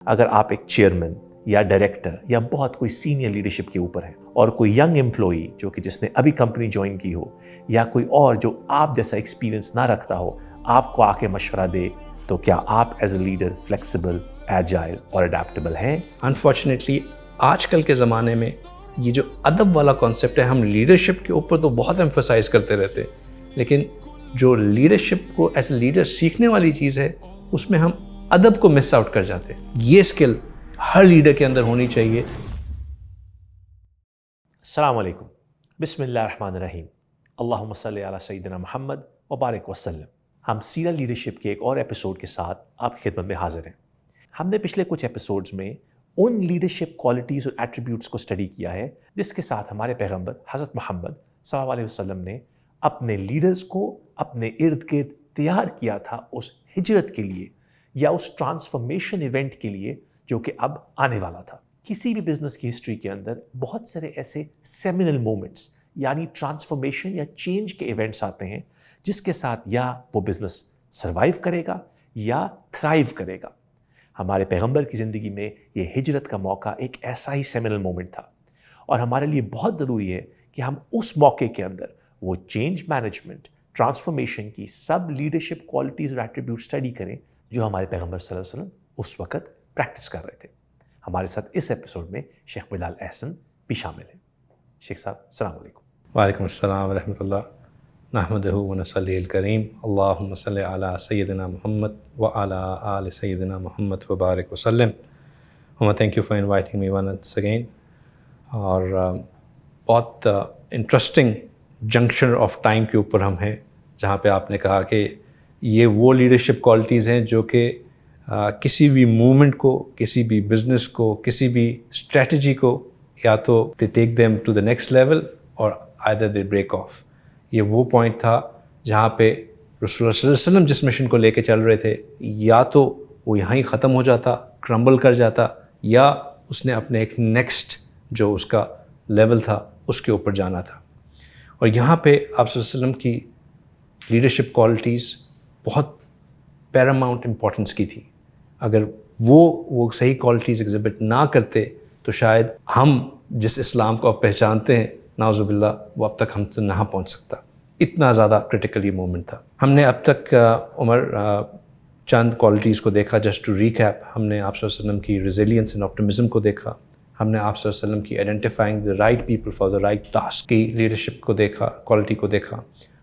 اگر آپ ایک چیئرمین یا ڈائریکٹر یا بہت کوئی سینئر لیڈرشپ کے اوپر ہے اور کوئی ینگ امپلائی جو کہ جس نے ابھی کمپنی جوائن کی ہو یا کوئی اور جو آپ جیسا ایکسپیرینس نہ رکھتا ہو آپ کو آ کے مشورہ دے، تو کیا آپ as a leader flexible, agile اور اڈیپٹیبل ہیں؟ انفارچونیٹلی آج کل کے زمانے میں یہ جو ادب والا کانسیپٹ ہے، ہم لیڈرشپ کے اوپر تو بہت ایمفسائز کرتے رہتے ہیں، لیکن جو لیڈرشپ کو ایز اے لیڈر سیکھنے والی چیز ہے اس میں ہم ادب کو مس آؤٹ کر جاتے ہیں۔ یہ اسکل ہر لیڈر کے اندر ہونی چاہیے۔ السلام علیکم، بسم اللہ الرحمن الرحیم، اللہم صلی علی سیدنا محمد وبارک وسلم۔ ہم سیرت لیڈرشپ کے ایک اور ایپیسوڈ کے ساتھ آپ کی خدمت میں حاضر ہیں۔ ہم نے پچھلے کچھ ایپیسوڈز میں ان لیڈرشپ کوالٹیز اور ایٹریبیوٹس کو اسٹڈی کیا ہے جس کے ساتھ ہمارے پیغمبر حضرت محمد صلی اللہ علیہ وسلم نے اپنے لیڈرز کو اپنے ارد گرد تیار کیا تھا اس ہجرت کے لیے یا اس ٹرانسفارمیشن ایونٹ کے لیے جو کہ اب آنے والا تھا۔ کسی بھی بزنس کی ہسٹری کے اندر بہت سارے ایسے سیمینل مومنٹس یعنی ٹرانسفارمیشن یا چینج کے ایونٹس آتے ہیں جس کے ساتھ یا وہ بزنس سروائیو کرے گا یا تھرائیو کرے گا۔ ہمارے پیغمبر کی زندگی میں یہ ہجرت کا موقع ایک ایسا ہی سیمینل مومنٹ تھا، اور ہمارے لیے بہت ضروری ہے کہ ہم اس موقع کے اندر وہ چینج مینجمنٹ، ٹرانسفارمیشن کی سب لیڈرشپ کوالٹیز اور ایٹریبیوٹ اسٹڈی کریں جو ہمارے پیغمبر صلی اللہ علیہ وسلم اس وقت پریکٹس کر رہے تھے۔ ہمارے ساتھ اس ایپیسوڈ میں شیخ بلال احسن بھی شامل ہیں۔ شیخ صاحب السلام علیکم۔ وعلیکم السلام ورحمۃ اللہ، نحمدہ ونصلی الکریم، اللہم صلی علی سیدنا محمد وعلی آل سیدنا محمد وبارک وسلم۔ Thank you for inviting me once again. اور بہت انٹرسٹنگ جنکشن آف ٹائم کے اوپر ہم ہیں جہاں پہ آپ نے کہا کہ یہ وہ لیڈرشپ کوالٹیز ہیں جو کہ کسی بھی موومنٹ کو، کسی بھی بزنس کو، کسی بھی اسٹریٹجی کو یا تو they take them to the next level اور آئدر دے بریک آف۔ یہ وہ پوائنٹ تھا جہاں پہ رسول اللہ صلی اللہ علیہ وسلم جس مشن کو لے کے چل رہے تھے یا تو وہ یہاں ہی ختم ہو جاتا، کرمبل کر جاتا، یا اس نے اپنے ایک نیکسٹ جو اس کا لیول تھا اس کے اوپر جانا تھا۔ اور یہاں پہ آپ صلی اللہ علیہ وسلم کی لیڈرشپ کوالٹیز بہت پیراماؤنٹ امپورٹنس کی تھی۔ اگر وہ صحیح کوالٹیز ایگزبٹ نہ کرتے تو شاید ہم جس اسلام کو اب پہچانتے ہیں نعوذ باللہ وہ اب تک ہم سے نہ پہنچ سکتا۔ اتنا زیادہ کرٹیکل یہ مومنٹ تھا۔ ہم نے اب تک عمر چند کوالٹیز کو دیکھا۔ جسٹ ٹو ریکیپ، ہم نے آپ صلی اللہ علیہ وسلم کی ریزیلینس اینڈ آپٹمزم کو دیکھا، ہم نے آپ صلی اللہ علیہ وسلم کی identifying the right people for the right task کی لیڈرشپ کو دیکھا، کوالٹی کو دیکھا،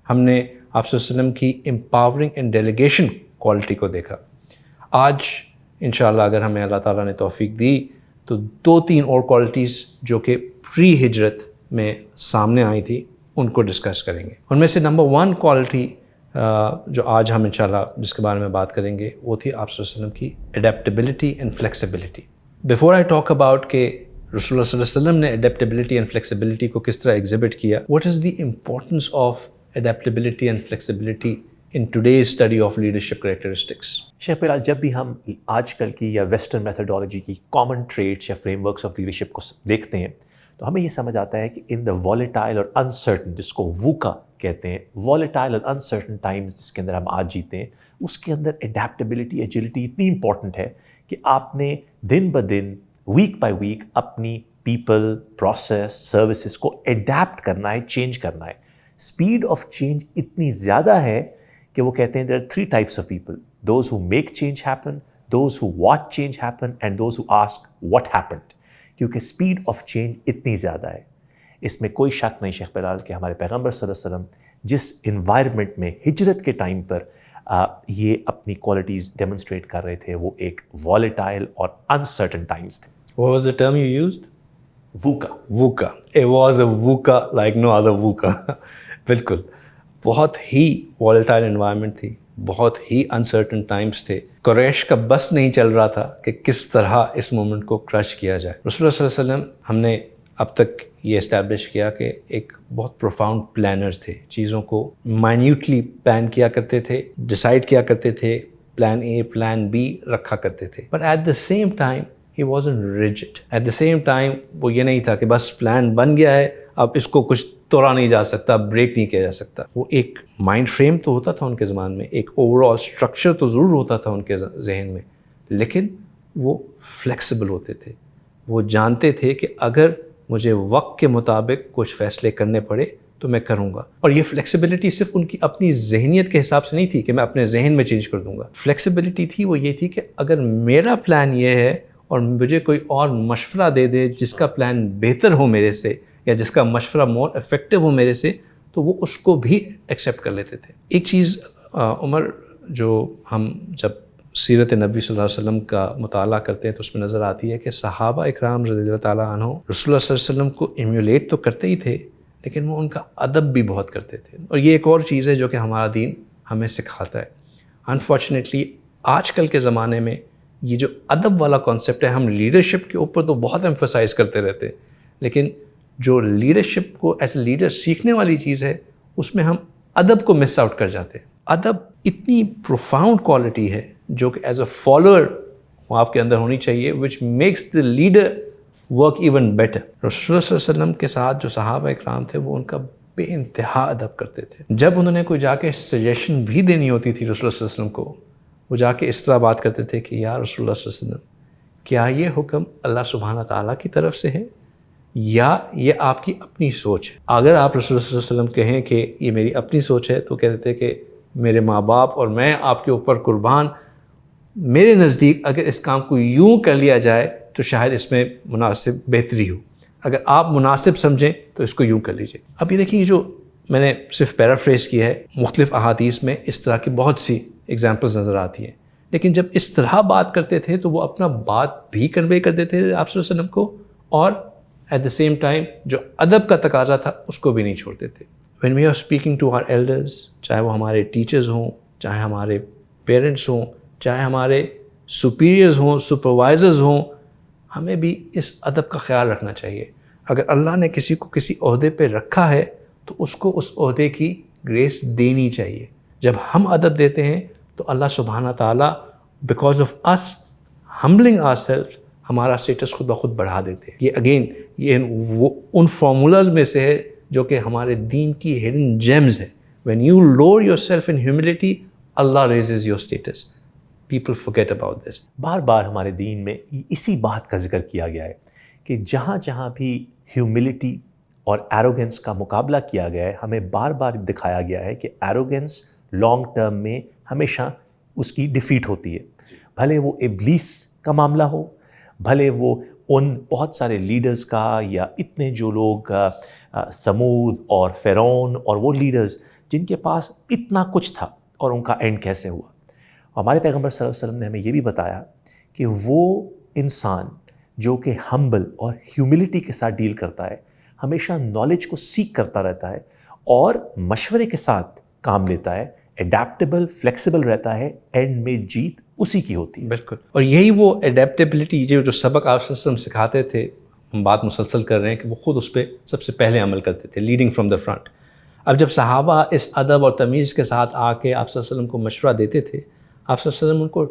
ہم نے آپ صلی اللہ علیہ وسلم کی امپاورنگ اینڈ ڈیلیگیشن کوالٹی کو دیکھا۔ آج انشاءاللہ اگر ہمیں اللہ تعالیٰ نے توفیق دی تو 2-3 اور کوالٹیز جو کہ پری ہجرت میں سامنے آئی تھی ان کو ڈسکس کریں گے۔ ان میں سے نمبر 1 کوالٹی جو آج ہم انشاءاللہ جس کے بارے میں بات کریں گے وہ تھی آپ صلی اللہ علیہ وسلم کی adaptability and flexibility. Before I talk about کہ رسول اللہ صلی اللہ علیہ وسلم نے اڈیپٹیبلٹی اینڈ فلیکسیبلٹی کو کس طرح ایگزبٹ کیا، what is the importance of adaptability and flexibility in today's study of leadership characteristics۔ شیخ بلال، جب بھی ہم آج کل کی یا ویسٹرن میتھڈالوجی کی کامن ٹریٹس یا فریم ورکس آف لیڈرشپ کو دیکھتے ہیں تو ہمیں یہ سمجھ آتا ہے کہ ان دا والیٹائل اور انسرٹن، جس کو ووکا کہتے ہیں، والیٹائل اور انسرٹن ٹائمز جس کے اندر ہم آج جیتے ہیں، اس کے اندر اڈیپٹیبلٹی، ایجلٹی اتنی امپورٹنٹ ہے کہ آپ نے دن بدن، ویک بائی ویک اپنی پیپل، پروسیس، سروسز کو اڈیپٹ کرنا ہے، چینج کرنا ہے۔ اسپیڈ آف چینج اتنی زیادہ ہے کہ وہ کہتے ہیں there are 3 types of people: those who make change happen, those who watch change happen, and those who ask what happened۔ کیونکہ اسپیڈ آف چینج اتنی زیادہ ہے۔ اس میں کوئی شک نہیں شیخ بلال کہ ہمارے پیغمبر صلی اللہ علیہ وسلم جس انوائرمنٹ میں ہجرت کے ٹائم پر یہ اپنی کوالٹیز ڈیمونسٹریٹ کر رہے تھے وہ ایک والیٹائل اور انسرٹن ٹائمز تھے۔ What was the term you used؟ ووکا۔ ووکا۔ It was a VUCA like no other VUCA۔ بالکل، بہت ہی والیٹائل انوائرمنٹ تھی، بہت ہی انسرٹن ٹائمز تھے۔ قریش کا بس نہیں چل رہا تھا کہ کس طرح اس مومنٹ کو کرش کیا جائے۔ رسول اللہ صلی اللہ علیہ وسلم ہم نے اب تک یہ اسٹیبلش کیا کہ ایک بہت پروفاؤنڈ پلانر تھے، چیزوں کو مائنیوٹلی پلان کیا کرتے تھے، ڈیسائیڈ کیا کرتے تھے، پلان اے پلان بی رکھا کرتے تھے، but at the same time he wasn't rigid۔ at the same time وہ یہ نہیں تھا کہ بس پلان بن گیا ہے اب اس کو کچھ توڑا نہیں جا سکتا، بریک نہیں کیا جا سکتا۔ وہ ایک مائنڈ فریم تو ہوتا تھا ان کے زمان میں، ایک اوور آل اسٹرکچر تو ضرور ہوتا تھا ان کے ذہن میں، لیکن وہ فلیکسیبل ہوتے تھے. وہ جانتے تھے کہ اگر مجھے وقت کے مطابق کچھ فیصلے کرنے پڑے تو میں کروں گا. اور یہ فلیکسیبلٹی صرف ان کی اپنی ذہنیت کے حساب سے نہیں تھی کہ میں اپنے ذہن میں چینج کر دوں گا. فلیکسیبلٹی تھی وہ یہ تھی کہ اگر میرا پلان یہ ہے اور مجھے کوئی اور مشورہ دے دے جس کا پلان بہتر ہو میرے سے یا جس کا مشورہ مور افیکٹو ہو میرے سے, تو وہ اس کو بھی ایکسیپٹ کر لیتے تھے. ایک چیز عمر, جو ہم جب سیرت نبی صلی اللہ علیہ وسلم کا مطالعہ کرتے ہیں تو اس میں نظر آتی ہے کہ صحابہ اکرام رضی اللہ تعالیٰ عنہ رسول اللہ صلی اللہ علیہ وسلم کو ایمیولیٹ تو کرتے ہی تھے, لیکن وہ ان کا ادب بھی بہت کرتے تھے. اور یہ ایک اور چیز ہے جو کہ ہمارا دین ہمیں سکھاتا ہے. انفارچونیٹلی آج کل کے زمانے میں یہ جو ادب والا کانسیپٹ ہے, ہم لیڈرشپ کے اوپر تو بہت ایمفسائز کرتے رہتے ہیں, لیکن جو لیڈرشپ کو ایز اے لیڈر سیکھنے والی چیز ہے اس میں ہم ادب کو مس آؤٹ کر جاتے ہیں. ادب اتنی پروفاؤنڈ کوالٹی ہے جو کہ ایز اے فالوور آپ کے اندر ہونی چاہیے, which makes the leader work even better. رسول اللہ صلی اللہ علیہ وسلم کے ساتھ جو صحابہ اکرام تھے وہ ان کا بے انتہا ادب کرتے تھے. جب انہوں نے کوئی جا کے سجیشن بھی دینی ہوتی تھی رسول اللہ صلی اللہ علیہ وسلم کو, وہ جا کے اس طرح بات کرتے تھے کہ یا رسول اللہ صلی اللہ علیہ وسلم, کیا یہ حکم اللہ سبحانہ تعالیٰ کی طرف سے ہے یا یہ آپ کی اپنی سوچ ہے؟ اگر آپ رسول اللہ صلی اللہ علیہ وسلم کہیں کہ یہ میری اپنی سوچ ہے تو کہتے تھے کہ میرے ماں باپ اور میں آپ کے اوپر قربان, میرے نزدیک اگر اس کام کو یوں کر لیا جائے تو شاید اس میں مناسب بہتری ہو, اگر آپ مناسب سمجھیں تو اس کو یوں کر لیجیے. اب یہ دیکھیں, جو میں نے صرف پیرافریز کیا ہے, مختلف احادیث میں اس طرح کی بہت سی ایگزامپلز نظر آتی ہیں, لیکن جب اس طرح بات کرتے تھے تو وہ اپنا بات بھی کنوے کر دیتے تھے آپ صلی اللہ علیہ وسلم کو, اور ایٹ دا سیم ٹائم جو ادب کا تقاضا تھا اس کو بھی نہیں چھوڑتے تھے. When we are speaking to our elders, چاہے وہ ہمارے ٹیچرز ہوں, چاہے ہمارے پیرنٹس ہوں, چاہے ہمارے سپیریئرز ہوں, سپروائزرز ہوں, ہمیں بھی اس ادب کا خیال رکھنا چاہیے. اگر اللہ نے کسی کو کسی عہدے پہ رکھا ہے تو اس کو اس عہدے کی گریس دینی چاہیے. جب ہم ادب دیتے ہیں تو اللہ سبحانہ تعالیٰ بیکاز آف اس ہمبلنگ آور سیلف ہمارا اسٹیٹس خود بخود بڑھا دیتے ہیں. یہ اگین یہ وہ ان فارمولاز میں سے ہے جو کہ ہمارے دین کی ہڈن جیمز ہے. When you lower yourself in humility, Allah raises your status. People forget about this. بار بار ہمارے دین میں اسی بات کا ذکر کیا گیا ہے کہ جہاں جہاں بھی ہیوملٹی اور ایروگنس کا مقابلہ کیا گیا ہے, ہمیں بار بار دکھایا گیا ہے کہ ایروگنس لانگ ٹرم میں ہمیشہ اس کی ڈیفیٹ ہوتی ہے. بھلے وہ ابلیس کا معاملہ ہو, بھلے وہ ان بہت سارے لیڈرز کا, یا اتنے جو لوگ سمود اور فرعون اور وہ لیڈرز جن کے پاس اتنا کچھ تھا اور ان کا اینڈ کیسے ہوا. ہمارے پیغمبر صلی اللہ علیہ وسلم نے ہمیں یہ بھی بتایا کہ وہ انسان جو کہ ہمبل اور ہیوملٹی کے ساتھ ڈیل کرتا ہے, ہمیشہ نالج کو سیکھ کرتا رہتا ہے اور مشورے کے ساتھ کام لیتا ہے, اڈیپٹیبل فلیکسیبل رہتا ہے, اینڈ میں جیت اسی کی ہوتی ہے. بالکل. اور یہی وہ اڈیپٹیبلٹی جو سبق آپ صلی اللہ علیہ وسلم سکھاتے تھے, ہم بات مسلسل کر رہے ہیں کہ وہ خود اس پہ سب سے پہلے عمل کرتے تھے, لیڈنگ فرام دا فرنٹ. اب جب صحابہ اس ادب اور تمیز کے ساتھ آ کے آپ صلی اللہ علیہ وسلم کو مشورہ دیتے تھے, آپ صلی اللہ علیہ وسلم ان کو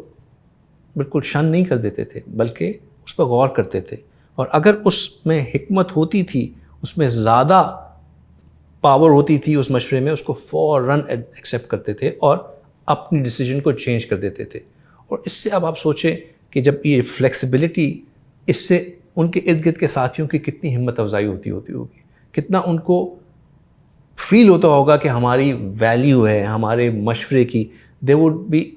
بالکل شن نہیں کر دیتے تھے, بلکہ اس پر غور کرتے تھے. اور اگر اس میں حکمت ہوتی تھی, اس میں زیادہ پاور ہوتی تھی اس مشورے میں, اس کو فوراً ایکسیپٹ کرتے تھے اور اپنی ڈیسیجن کو چینج کر دیتے تھے. اور اس سے اب آپ سوچیں کہ جب یہ فلیکسیبلٹی, اس سے ان کے ارد گرد کے ساتھیوں کی کتنی ہمت افزائی ہوتی ہوگی, کتنا ان کو فیل ہوتا ہوگا کہ ہماری ویلیو ہے ہمارے مشورے کی. They would be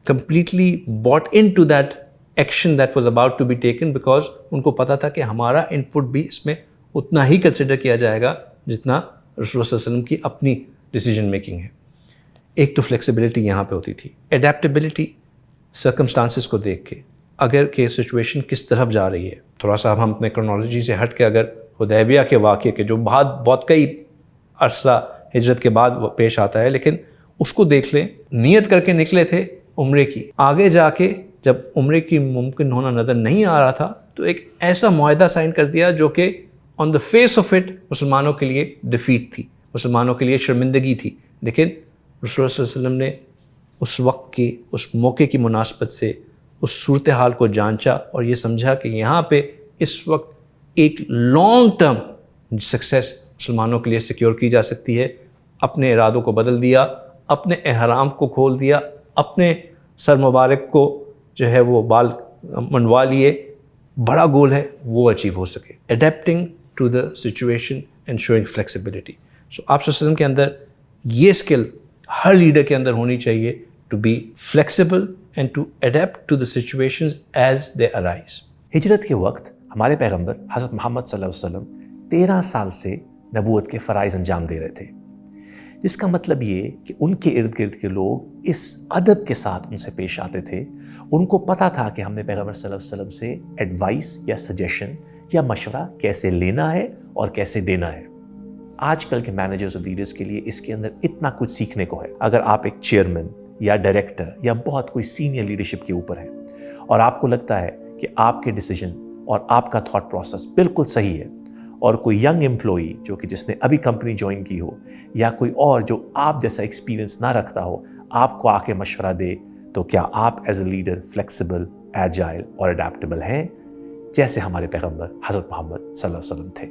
completely bought into that action that was about to be taken, because ان کو پتا تھا کہ ہمارا input بھی اس میں اتنا ہی کنسیڈر کیا جائے گا جتنا رسول اللہ صلی اللہ علیہ وسلم کی اپنی ڈیسیجن میکنگ ہے. ایک تو فلیکسیبلٹی یہاں پہ ہوتی تھی. اڈیپٹیبلٹی سرکمسٹانسز کو دیکھ کے, اگر کہ سچویشن کس طرف جا رہی ہے, تھوڑا سا ہم اپنے کرونالوجی سے ہٹ کے اگر حدیبیہ کے واقعے کے جو بہت کئی عرصہ ہجرت کے بعد پیش آتا ہے, لیکن اس کو دیکھ لیں. نیت کر کے نکلے تھے عمرے کی, آگے جا کے جب عمرے کی ممکن ہونا نظر نہیں آ رہا تھا تو ایک ایسا معاہدہ سائن کر دیا جو کہ آن دا فیس آف اٹ مسلمانوں کے لیے ڈیفیٹ تھی, مسلمانوں کے لیے شرمندگی تھی. لیکن رسول اللہ صلی اللہ علیہ وسلم نے اس وقت کی, اس موقع کی مناسبت سے اس صورتحال کو جانچا اور یہ سمجھا کہ یہاں پہ اس وقت ایک لانگ ٹرم سکسیس مسلمانوں کے لیے سیکیور کی جا سکتی ہے. اپنے ارادوں کو بدل دیا, اپنے احرام کو کھول دیا, اپنے سر مبارک کو جو ہے وہ بال منوا لیے بڑا گول ہے وہ اچیو ہو سکے. Adapting to the situation and showing flexibility. So آپ صلی اللہ علیہ وسلم کے اندر یہ اسکل ہر لیڈر کے اندر ہونی چاہیے, to be flexible and to adapt to the situations as they arise. ہجرت کے وقت ہمارے پیغمبر حضرت محمد صلی اللہ علیہ وسلم 13 سال سے نبوت کے فرائض انجام دے رہے تھے, جس کا مطلب یہ کہ ان کے ارد گرد کے لوگ اس ادب کے ساتھ ان سے پیش آتے تھے. ان کو پتہ تھا کہ ہم نے پیغمبر صلی اللہ علیہ وسلم سے ایڈوائس یا سجیشن یا مشورہ کیسے لینا ہے اور کیسے دینا ہے. آج کل کے مینیجرز اور لیڈرز کے لیے اس کے اندر اتنا کچھ سیکھنے کو ہے. اگر آپ ایک چیئرمین یا ڈائریکٹر یا بہت کوئی سینئر لیڈرشپ کے اوپر ہیں اور آپ کو لگتا ہے کہ آپ کے ڈیسیجن اور آپ کا تھاٹ پروسیس بالکل صحیح ہے, اور کوئی ینگ امپلائی جو کہ جس نے ابھی کمپنی جوائن کی ہو یا کوئی اور جو آپ جیسا ایکسپیرینس نہ رکھتا ہو آپ کو آ کے مشورہ دے, تو کیا آپ as a leader flexible, agile اور اڈیپٹیبل ہیں جیسے ہمارے پیغمبر حضرت محمد صلی اللہ علیہ وسلم تھے؟